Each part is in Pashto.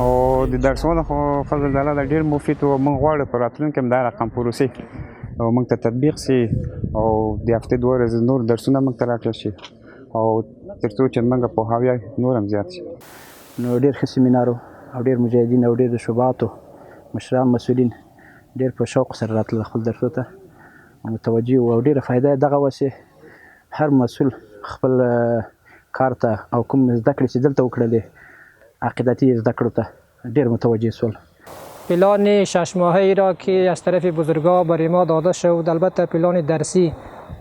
او د درسونو خو فضل الله دا ډېر مفید و. موږ غواړو په راتلونکي کې هم دا رقم پروسې او موږ ته تطبیق سي او د هفتې 2 ورځې نور درسونه موږ ته راکړل شي او تر څو چې موږ پوهاوی نور هم زیات شي. نو ډېر ښه سیمینار او ډېر مجاهدین او ډېر د شبعاتو مشران مسؤلین ډېر په شوق سره راتلل خپل درسو ته متوجه وو او ډېره فایده یې دغه وه چې هر مسؤل خپل کار ته او کوم زده کړې چې دلته وکړلې عقیدتی زده کړو ته ډېر متوجه شول. پلان 6 ماهه‌ای را که از طرف بزرگان برای ما داده شد، البته پلان درسی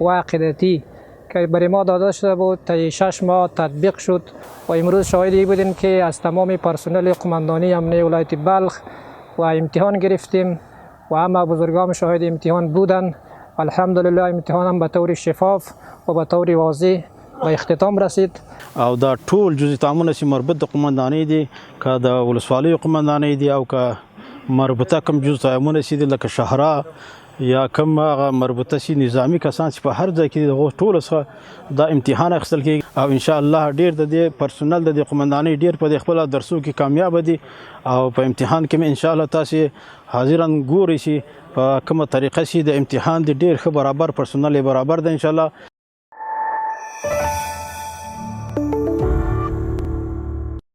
و عقیدتی که برای ما داده شده بود تا 6 ماه تطبیق شد و امروز شاهدی بودیم که از تمام پرسنل قماندانی امنیه ولایت بلخ و امتحان گرفتیم و همه بزرگان شاهد امتحان بودند. الحمدلله امتحان هم به طور شفاف و به طور واضح به اختتام رسید. او دا ټول جزئی تعامونه چې مربوط د قماندانۍ دي که د ولسوالیو قماندانۍ دي او که مربوطه کوم جزئی تعامونه چې دي لکه شهرا یا کوم هغه مربوطه سي نظامی کسان چې په هر ځای کې د ټولو څخه دا امتحان اخیستل کېږي او انشاءالله ډېر د دې پرسونل د دې قماندانۍ ډېر په دې خپله درسو کې کامیاب دي او په امتحان کې مې انشاءالله تاسې حاضران ګورئ چې په کومه طریقه چې د امتحان د ډېر ښه برابر پرسونل یې برابر ده انشاءالله.